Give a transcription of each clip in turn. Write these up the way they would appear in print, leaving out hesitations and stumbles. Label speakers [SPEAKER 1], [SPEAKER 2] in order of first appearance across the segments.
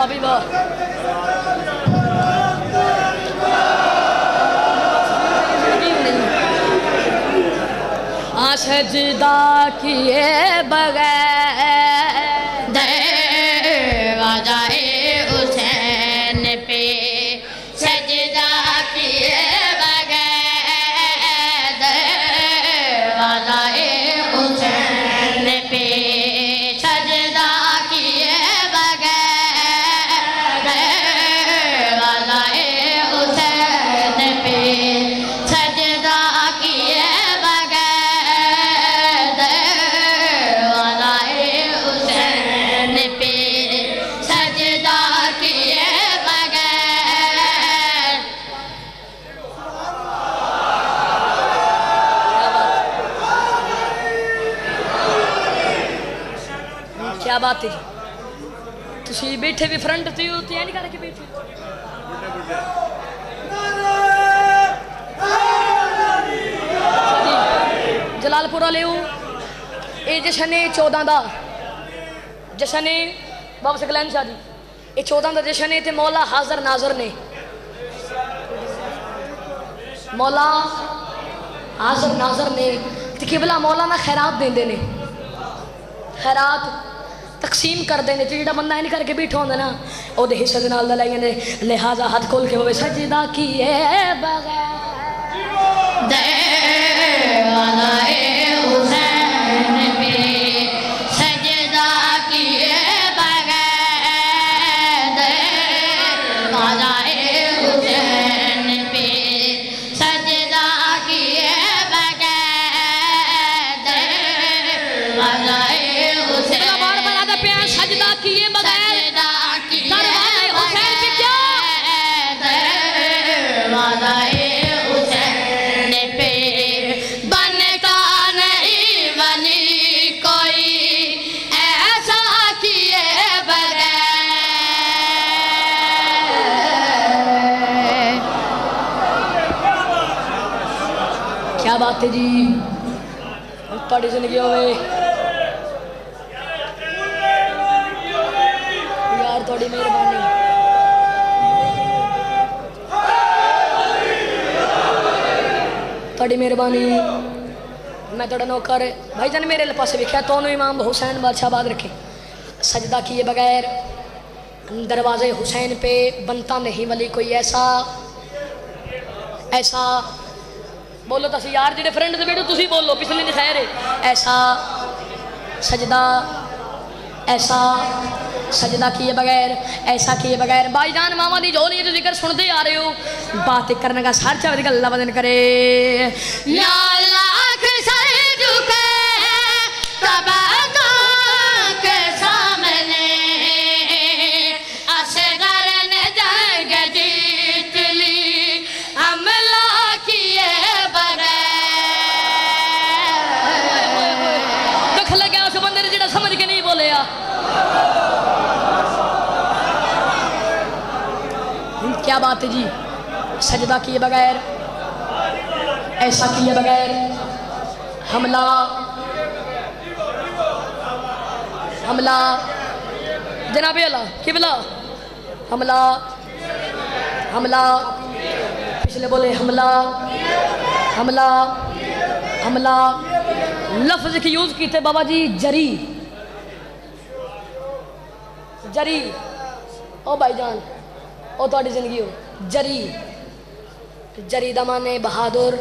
[SPEAKER 1] वाह भी वाह। सजदा किए बगैर दरवाज़े हुसैन पे सजदा किए बगैर दरवाज़े हुसैन पे सजदा किए बगैर दरवाज़े हुसैन पे सजदा किए क्या बात है तुसी बैठे भी फ्रंट ते हो ते नहीं करके बैठे जलालपुर वाले ये जश्न है 14 का जश्न है बाबा सकलैन शाह जी ये 14 का जश्न है ते मौला हाजर नाजर ने मौला हाजर नाजर ने ते किबला मौला ना खैरात देंदे ने खैरात तकसीम करते हैं जो बंदा इन करके बैठा होंगे ना वो हिस्से के नाल लाई ने लिहाजा हाथ खोल के वो सजदा किए क्या बात है जी थोड़ी जिंदगी होवे यार थोड़ी मेहरबानी थोड़ी मेहरबानी मैं थोड़ा नौकर भाईजान मेरे पास वेख्या तो इमाम हुसैन बादशाह बाद रखे सजदा किए बगैर दरवाजे हुसैन पे बनता नहीं वली कोई ऐसा ऐसा बोलो तो यार जेडे फ्रेंड से बैठो तुसी बोलो पिछले ने खैर है ऐसा सजदा ऐसा सजदा किए बगैर ऐसा किए बगैर भाईजान मामा दी जो नहीं जिक्र सुनते आ रहे हो बात करने का सार चाहे अल्लाह बदन करे या लाख सर झुके तबादों के सामने असगर ने जंग जीत ली हमला किए दुख लगे उस बंदे ने जिहड़ा समझ के नहीं बोलिया क्या बात है जी सजदा किए बगैर ऐसा किए बगैर हमला हमला जनाबे अल्लाह किबला हमला हमला पिछले बोले हमला हमला हमला लफ्ज की यूज की थे बाबा जी जरी जरी ओ भाईजान ओ थोड़ी जिंदगी हो जरी जरी दा माने बहादुर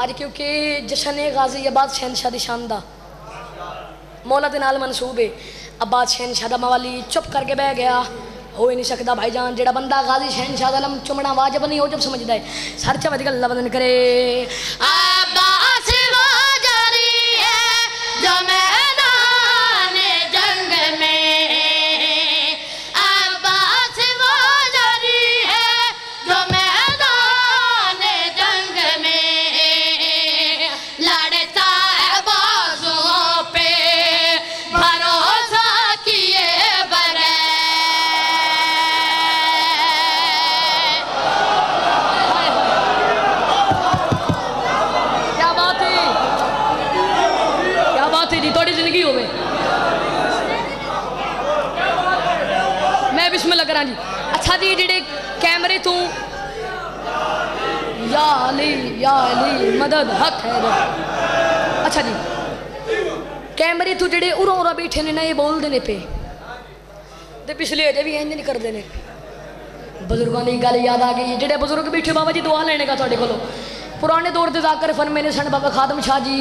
[SPEAKER 1] आज क्योंकि जश्न गाजियाबाद शहनशाह दी शान दा मौला दे नाल मनसूब है अब्बास शहनशाह दा मवाली चुप करके बह गया हो ही नहीं सकता भाईजान जेड़ा बंदा गाजी शहनशाह दा लम चुमना वाजिब नहीं हो जब समझदा है सर च वधिक अल्लाह बदन करे अब्बास वो जरी है जो मैदान जंग में अब्बास वो जरी है जो मैदान जंग में लड़ता है बाजुओं पे भरोसा किए बगैर करा जी। अच्छा जी जेडे कैमरे तू या अली मदद हक है। अच्छा जी कैमरे तू जेडे उरा उरा बैठे ने ना ये बोलते ने पे ते पिछले अजे भी इंज नहीं करते ने। बजुर्गों की गल याद आ गई जेडे बजुर्ग बैठे बाबा जी दुआ लेने का थोड़े को पुराने दौर के जाकर फरमे ने सन बाबा खादम शाह जी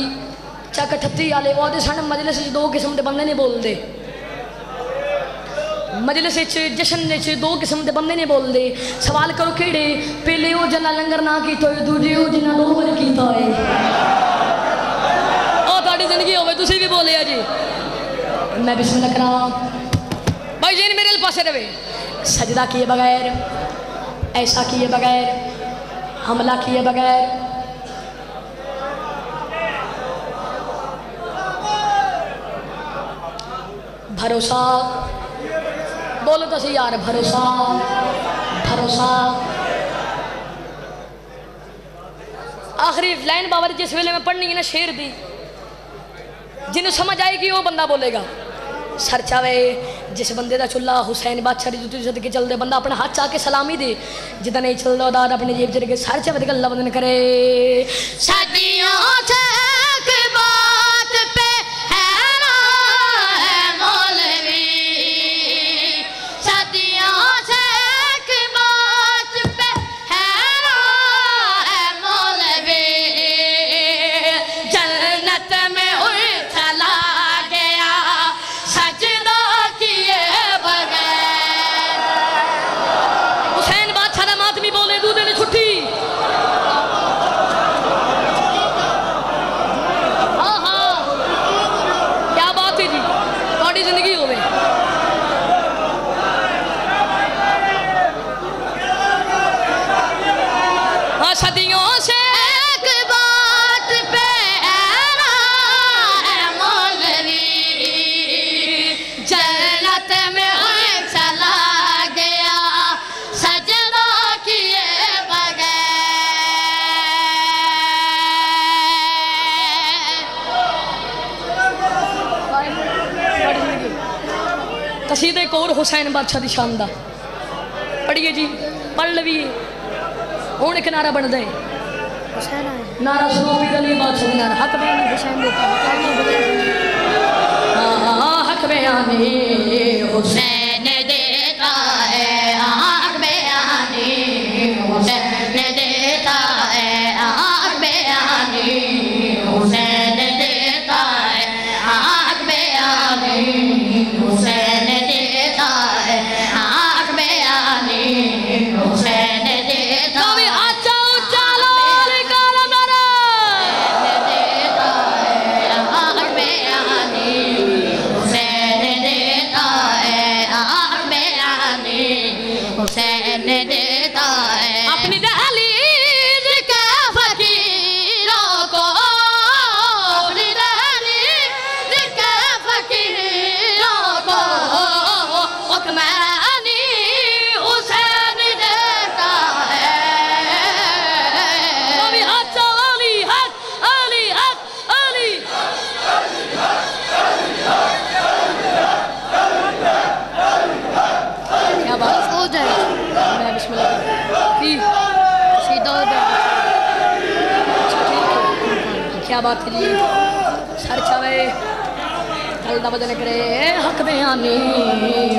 [SPEAKER 1] चक 38 वाले वो सन मजलिस दो किस्म के बंदे नहीं बोलते। मजलिस जशन दो किस्म के बंदे नहीं बोलते। सवाल करो केड़े पहले वो जना लंगर ना किया हो दूजे वो जिन्हें 2 बार किया है। थोड़ी जिंदगी हो तुम भी बोले जी। मैं बिस्मिल्लाह करा भाई जी मेरे पासे रहे। सजदा किए बगैर ऐसा किए बगैर हमला किए बगैर भरोसा बोलो तो सही यार भरोसा भरोसा। आखिरी लाइन बाबा जिस वेले में पढ़नी है ना शेर दी जिन्हें समझ आएगी वो बंदा बोलेगा। सर चावे जिस बंदे का चुला हुसैन बादशाह की जुती सद के चलते बंदा अपने हाथ चाके सलामी दे जिदा नहीं चलता दाद अपने जेब च के सर चावे गल्ला बंदन करे। सदियों कसीदे एक और हुसैन बादशाह की शान दा पढ़िए जी पढ़ लवीए हूँ एक नारा बनता है नारा सुनो पीर अली बादशाह नारा हक बयानी हुसैन हक बयानी हुसैन देता है हक बयानी हुसैन देता है हक बयानी हुसैन देता है हक बयानी हुसैन देता है हक बयानी हुसैन देता है। अच्छा चलो निकालो नारा देता है हक बयानी हुसैन देता है हक बयानी हुसैन देता है। अपनी दहलीज के फकीरों को अपनी दहलीज के फकीरों को हुक्मरानी हुसैन देता है। अली हक अली हक अली हक अली क्या बात हो जाए। मैं बिस्मिल्लाह की सीधा हो जाए। क्या बात है जी सर चावे कल बदन करे हक बयानी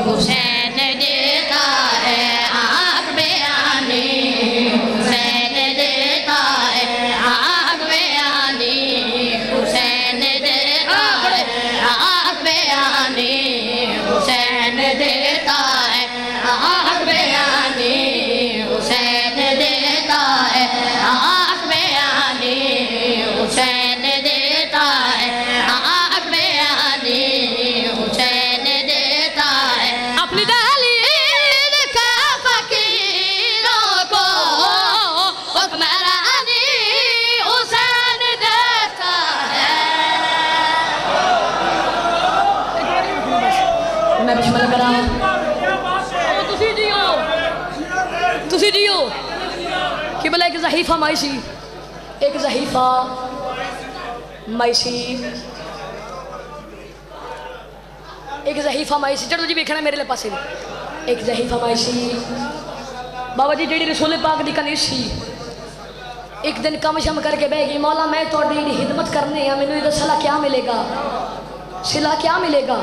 [SPEAKER 1] हुसैन देता है हक बयानी हुसैन देता है हक बयानी हुसैन देता है हक बयानी हुसैन देता है हक बयानी हुसैन देता है हक बयानी हुसैन देता है हक बयानी हुसैन देता है। अपनी दहलीज के फकीरों को हुक्मरानी हुसैन देता है। मैं बिस्मिल्लाह करा तुसी जियो कि बोला एक ज़हीफ़ा माइसी एक ज़हीफ़ा माइसी एक ज़हीफ़ा माइसी चलो जी देखना मेरे लिए पासे एक जही फरमाइशी बाबा जी जी रसूल पाक की कनीसी एक दिन कम शम करके बह गई मौला मैं थोड़ी हिदमत करने मैनू इधर सला क्या मिलेगा सिला क्या मिलेगा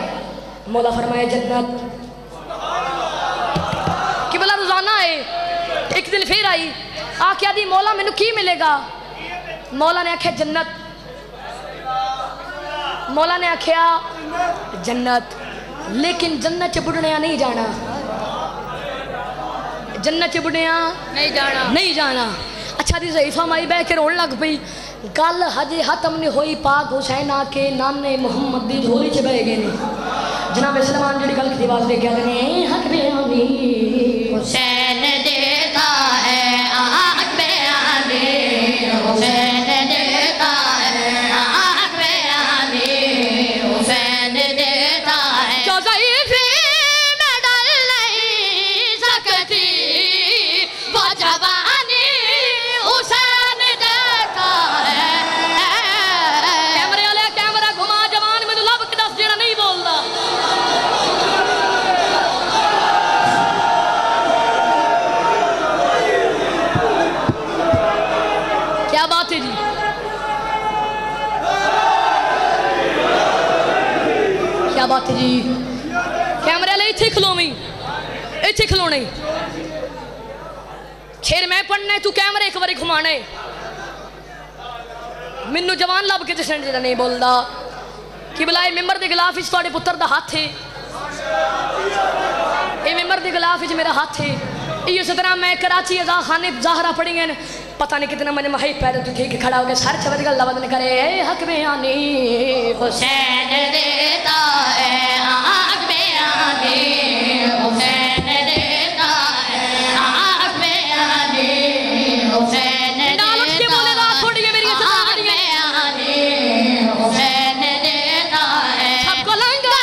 [SPEAKER 1] मौला फरमाया जन्नत कि बोला रोजाना है एक दिन फिर आई आ क्या दी मौला मैनू की मिलेगा मौला ने आख्या जन्नत मौला ने आख्या जन्नत लेकिन जन्नत च बुढ़ने नहीं जाना जन्नत च बुढ़िया नहीं जाना अच्छा दी ज़ईफ़ा माई बह के रोन लग पई गल हजे खत्म नहीं हुई पाक हुसैन आके नाने मुहम्मद दी झोली च बह गए ने जनाब सलमान जी गल की आवाज़ दे के आते हक बयानी
[SPEAKER 2] हुसैन देता है आँख बयानी हुसैन देता है आँख बयानी हुसैन देता है जो ज़ईफ़ी में डल नहीं सकती वो जवानी हुसैन देता है
[SPEAKER 1] कैमरे वाले कैमरा घुमा जवान मैनू लब के दस जेड़ा नहीं बोलता क्या बात है जी क्या बात है जी कैमरे वाले इत्थे खलोवी इत्थे खलोने शेर मैं पढ़ना तू कैमरे एक बारी घुमाने मैनू जवान लब के जशन जेड़ा नहीं बोलता कि बुलाए मिंबर के गिलाफ थोड़े पुत्र का हाथ है ये मिंबर के गिलाफ मेरा हाथ है इस तरह मैं कराची अजा खाने जाहरा पढ़ी हैं पता नहीं कितना मजे मही पैर तू ठीक खड़ा हो गया सर चवद गल लवद न करे हक में आनी
[SPEAKER 2] हुसैन देता है आँख बयानी हुसैन देता है आँख बयानी हुसैन
[SPEAKER 1] डाल के बोलेगा थोड़ी है मेरी
[SPEAKER 2] आँख बयानी हुसैन देता है
[SPEAKER 1] सबको लंगा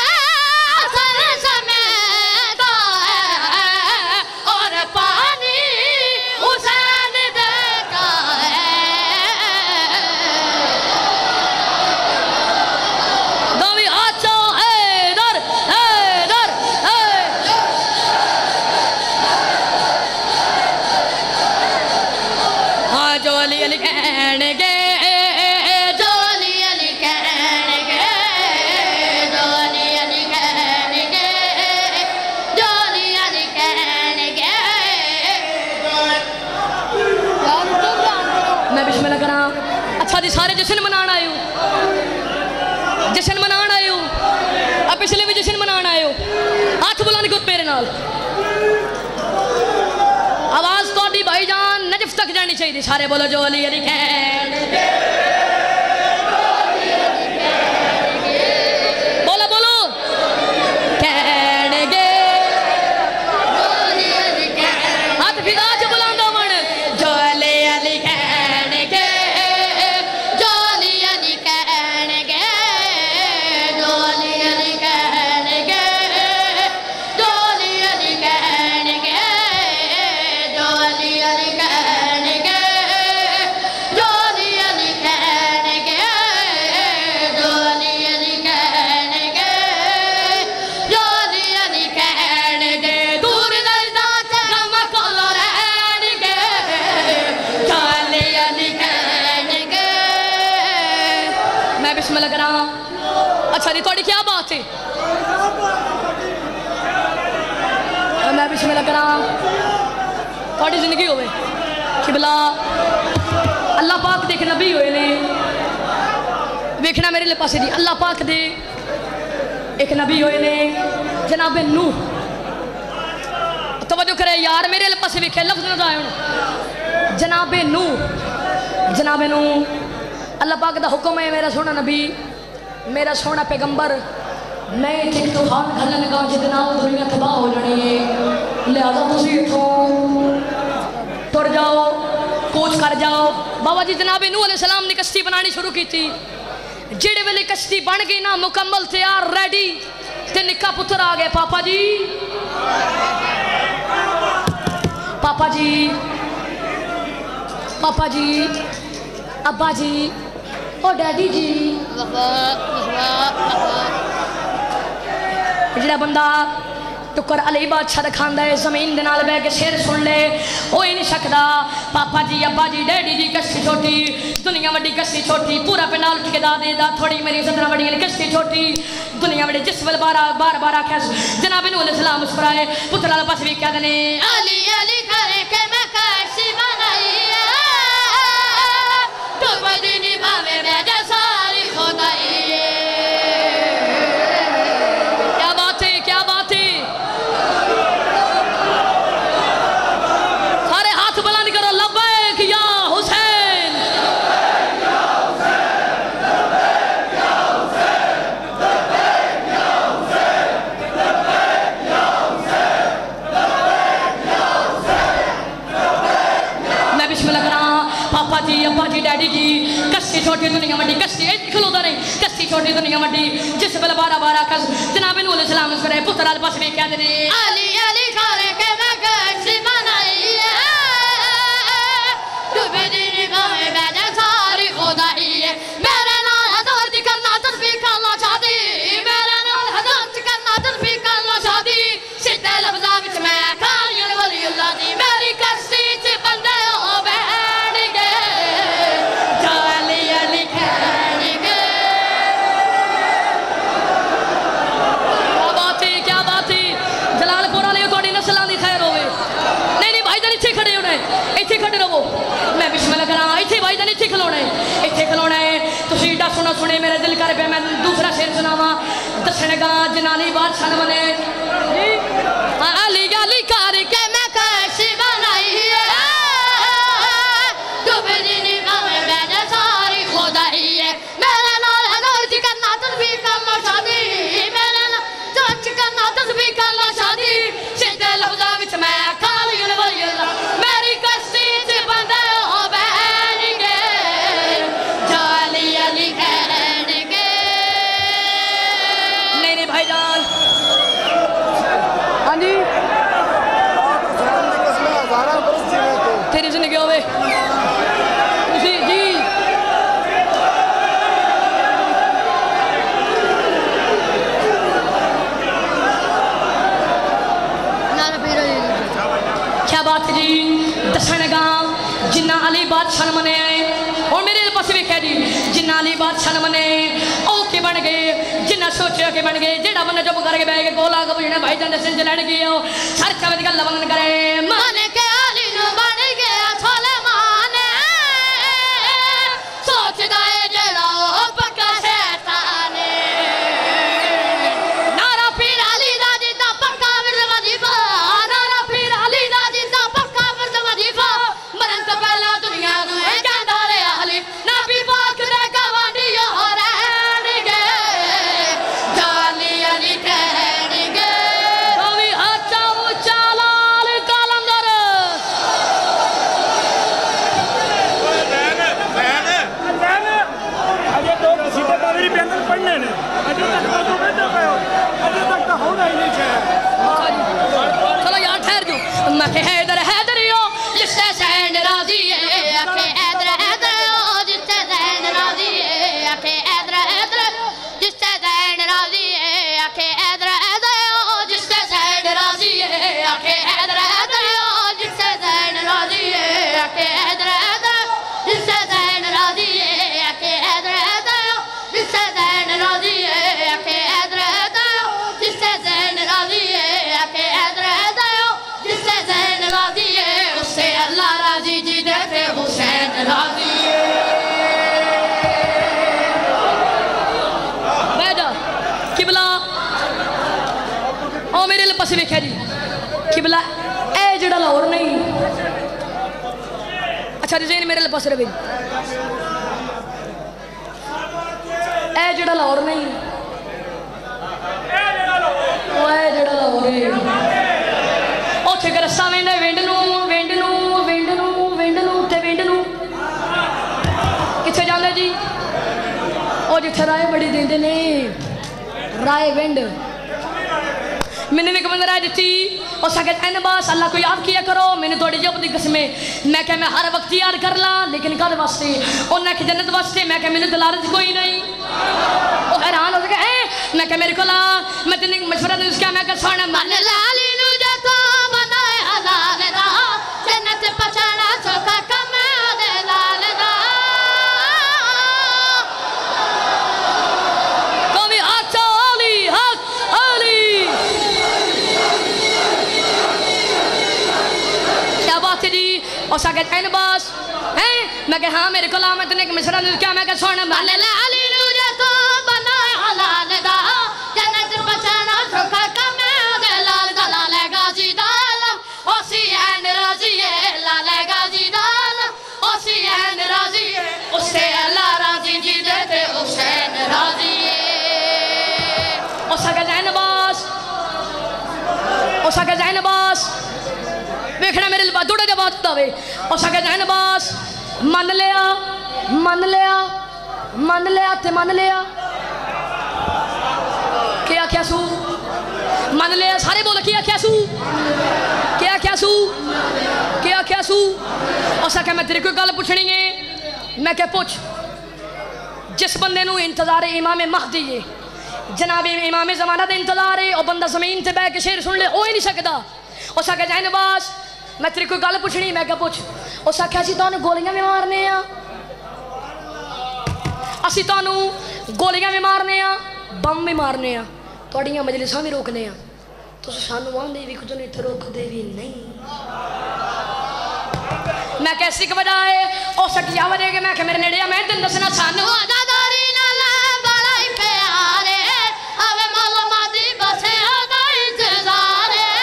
[SPEAKER 2] असल समेता है और पानी हुसैन देता है
[SPEAKER 1] दवी आचो हैदर हैदर हाँ जो अली अली कहने गे
[SPEAKER 2] जोली अली कहने जोली अली कहने जोली अली कहने
[SPEAKER 1] मैं बिस्मिल्लाह करा अच्छा जी सारे जश्न मनान आए हो जश्न मनान आए हो अब पिछले भी जश्न मनान आए हो हाथ बुलाने को मेरे नाल आवाज थोड़ी भाईजान नजफ तक जानी चाहिए सारे बोलो जो अली अली बोलो बोलो कहने गे हाथ फिदा च बुलांदा मन जो अली अली कहने गे
[SPEAKER 2] जोली अली कहने जोली अली कहने जोली अली कहने जोली अली कहने जोली अली कहने जोली अली कहने जोली अली कहने दूर नजदा चम कोलो रहने जोली अली कहने
[SPEAKER 1] मैं बिस्मिल्लाह करा अच्छा जी थोड़ी क्या बात है मैं बिस्मिल्लाह करा थोड़ी जिंदगी होवे किबला अल्लाह पाक देख नबी होए ने वेखना मेरे लिए पासे दी अल्लाह पाक दे एक नबी होए ने जनाबे नूह तवज्जो करे यार मेरे लिए पासे वेखे लफ्ज ना आए जनाबे नूह अल्लाह पाक का हुक्म है मेरा सोना नबी मेरा सोना पैगंबर मैं इतने तूफान घलन लगा जितना दुनिया तबाह हो जानी है लिहाजा तुम इतों तुर जाओ कूच कर जाओ बाबा जी जनाब नूह अलैहिस्सलाम ने कश्ती बनानी शुरू की थी जेड़े वेले कश्ती बन गई ना मुकम्मल तैयार रेडी ते निक्का पुत्र आ गया पापा जी पापा जी पापा जी अब्बा जी ओ डैडी जी जड़ा बंदा टुकर अली बादशाह दा खांदा है जमीन दे नाल बैठ के शेर सुन ले हो ही नहीं सकदा पापा जी अब्बा जी डैडी जी कश्ती छोटी दुनिया वड्डी कश्ती छोटी पूरा पिंडाल ठेकेदार देदा थोड़ी मेरी सदरा वड्डी कश्ती छोटी दुनिया वड्डी जिस वेल बार बार आख्या जनाब नूह अलैहिस्सलाम मुस्कुराए पुत्र वाले पास भी क्या देने
[SPEAKER 2] अली अली करे के मैं कश्ती बनाई तो बदनी भावे मैं सारी खुदाई
[SPEAKER 1] क्या बात है सारे हाथ बुलंद करो लब्बैक या हुसैन मैं बिस्मिल्लाह करा पापा जी अब्बा जी डैडी जी कश्ती छोटी दुनिया वड्डी कश्ती खलोदा नहीं कश्ती छोटी दुनिया वड्डी जिस वेल बारा बारा कस जनाब नूह अलैहिस्सलाम मुस्कुराए पुत्र आल पास में क्या देने
[SPEAKER 2] अली अली करे के मैं कश्ती बनाई तू बदनी भावे मैं सारी खुदाई मेरे नाल हज़रत करना तस्बीह करना चाहती मेरे नाल हज़रत करना तस्बीह करना चाहती सीधे लफ्ज़ां विच मैं खालियां वली अल्लाह दी मेरी कश्ती च बंदे हो बैठ गए जाली अली कहने गए
[SPEAKER 1] क्या बात है जलालपुर वाले थोड़ी नस्लों की खैर होवे नहीं भाई जान इत्थे खड़े होना है इत्थे खड़े रहो मैं बिस्मिल्लाह करा इत्थे भाई जान इत्थे खलोना है तुसीं एडा सोहना सुने मेरा दिल कर पे मैं दूसरा शेर सुनावा दसणगा जनानी बादशाह बने अली अली करके
[SPEAKER 2] मैं कश्ती बनाई तू बदनी भावे मैं सारी खुदाई मेरे नाल हज़रत करना तस्बीह करना चाहती मेरे नाल सच करना तस्बीह करना चाहती सीधे लफ्ज़ां विच मैं खालियां वली अल्लाह मेरी कश्ती च बंदे हो बैठ गए जाली अली कहने गए
[SPEAKER 1] नहीं भाईजान हाँ जी तेरी जिंदगी होवे जी क्या बात है जी दसणगा जिन्ना अली बादशाह मने आए और मेरे पास वेख्या जी जिन्ना अली बादशाह मने ओ के बन गए जिन्ना सोचा के बन गए जेड़ा बंदा चुप करके बैठ के गोला कबूजना भाई जान दसन चलण गया सर चवद गल लवंगन करे
[SPEAKER 2] मन के अली नु बन गया सुलेमान सोचदा है जेड़ा ओ पक्का शैतान नारा पीर अली दा जिदा पक्का विरद वजीफा नारा पीर अली दा जिदा पक्का विरद वजीफा मरन तो पहला दुनिया नु ए कहंदा रे अली नबी पाक दे गवांडी हो रहन गए जाली अली कहन गए
[SPEAKER 1] कवि अच्छा ऊंचा लाल कलंदर
[SPEAKER 3] अजे तो सीधे बाबरी बैंगल पढ़ने ने अजे तक तो कहते पे अजे तक तो होना ही नहीं है
[SPEAKER 1] चलो यार ठहर जो मैं के हैदर यो
[SPEAKER 2] जिससे सैन राजी है आखे हैदर हैदर ओ जिससे सैन राजी है आखे हैदर हैदर जिससे सैन राजी है आखे हैदर हैदर ओ जिससे सैन राजी है आखे हैदर हैदर ओ जिससे सैन राजी है आखे हैदर हैदर जिससे सैन राजी है आखे हैदर हैदर जिससे सैन राजी है आखे हैदर हैदर जिससे सैन राजी है आखे हैदर हैदर जिससे सैन राजी है उससे अल्लाह राजी जी देते हुसैन राजी
[SPEAKER 1] बैठा किबला ओ मेरे पास वेख्या जी किबला ए जेड़ा लाहौर नहीं अच्छा रिजैन मेरे पास रवे ए जेड़ा लाहौर नहीं ओ ए जेड़ा लाहौर है ओथे रस्ता वेंदा विंड नू ते विंड नू किथे जांदा जी ओ जिथे राय बड़ी देंदे ने राय विंड मैंने एक बंदा राय दी और सकत एन बस अल्लाह को याद किया करो मैंने थोड़ी जब दी कसमें मैं क्या मैं हर वक्त याद कर ला लेकिन कद वास्ते उन्हें कि जन्नत वास्ते मैं क्या मैंने दलालत कोई नहीं वो हैरान हो गया मैं क्या मेरे को ला मैं तेन मशवरा दूँ क्या मैं क्या सोना मन ला के जैन बॉस हैं मैं कहा हाँ मेरे को मैं तेने मिसरा क्या मैं कहा सुन
[SPEAKER 2] मन लाली लूजा तो बना हलाल दा जन्नत बचना सुखा कमे लाल दा लाल गाजी दाल ओसी है नाराजी लाल गाजी दाल ओसी है नाराजी उससे अल्लाह राजी जी देते उससे नाराजी
[SPEAKER 1] उसा के जैन बॉस उसा के जैन बॉस देखना मेरे लिए थोड़ा जब बात दवे उसा के जैन बॉस मन लिया मन लिया मन लिया ते मन लिया क्या क्या सू मन लिया सारे बोल क्या क्या सू क्या क्या सू क्या क्या सू उसा के मैं तेरे कोई गल पूछनी है मैं क्या पूछ जिस बंदे नू इंतजार है इमाम महदी है जनाब इमाम ज़माना का इंतजार है और बंदा जमीन से बह के शेर सुन ले हो ही नहीं सकता उस आख्या जैन बास मैं तेरी कोई गल पूछनी मैं क्या पूछ उस आख्या असीं तुहानूं गोलियां भी मारने आ असीं तुहानूं गोलियां भी मारने आ बम भी मारने आ तुहाड़ियां मजलिसां भी रोकने आ तुसीं सानूं आंदे भी कुछ नहीं ते रोकदे भी नहीं मैं कैसी वजह है उस क्या वजह कि मैं मेरे नेड़े मैं तेन दसना सानूं
[SPEAKER 2] आजादारी नाल बड़ा ही प्यार है आवे मौला मादी बसे ओदा इंतजार है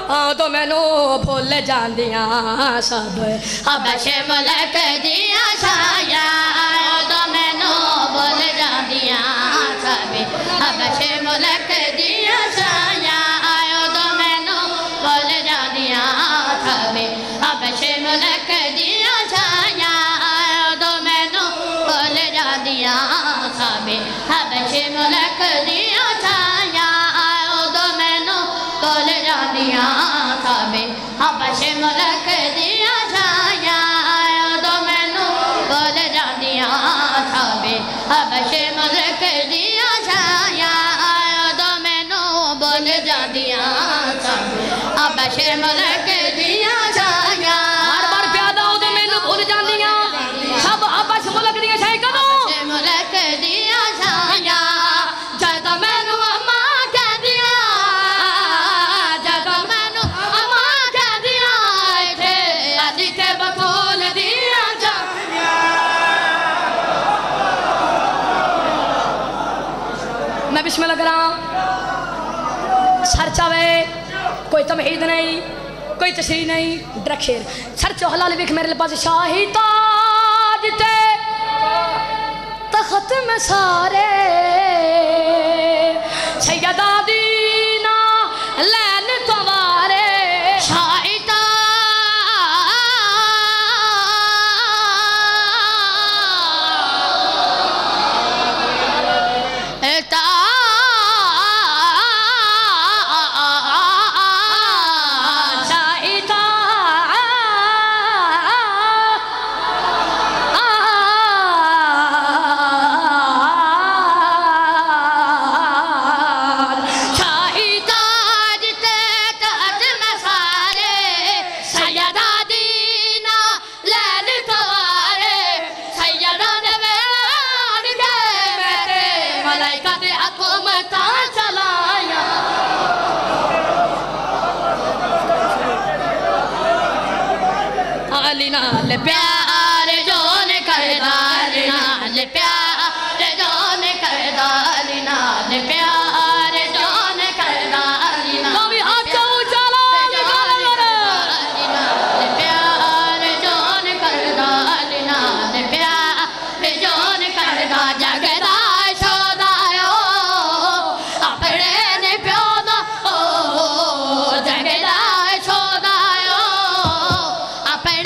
[SPEAKER 1] हाँ तो मैनू भुल जांदियां सब
[SPEAKER 2] हबशे मुल्क दियां छाया तो मैनू भुल जांदियां सब हबशे मुल्क दियां छाया तो मैनू भुल जांदियां सब हबशे मुल्क दियां छाया तो मैनू भुल जांदियां सब हबशे मुल्क दियां छाया तो मैनू भुल जांदियां सब हबशे मुल्क दियां छाया तो मैनू भुल जांदियां सब हबशे मुल्क दियां छाया तो मैनू भुल जांदियां सब हबशे मुल्क दियां छाया
[SPEAKER 1] हर बार प्यादा हो तो मैनू भुल जांदियां सब हबश मुल्क दियां छाया कदों
[SPEAKER 2] हबशे मुल्क दियां छाया जद मैनू अम्मा कह दिया जद मैनू अम्मा कह दिया इथे अदी ते बतूल दियां छाया
[SPEAKER 1] मैं बिस्मिल्लाह करा सर चावे कोई तमहीद नहीं कोई तशरी नहीं डरक शेर सर चो हलाल विख मेरे पास शाही ताज ते तख्त में सारे सैयदा दीना लैन तवारे
[SPEAKER 2] शाइता प्यार जो ने करदार नाल प्यार जो ने करदार नाल प्यार जो ने करदार नाल प्यार जो ने करदार नाल प्यार जो ने करदा जगदा छोदायो अपने ने प्योदा ओ जगदा छोदायो अपने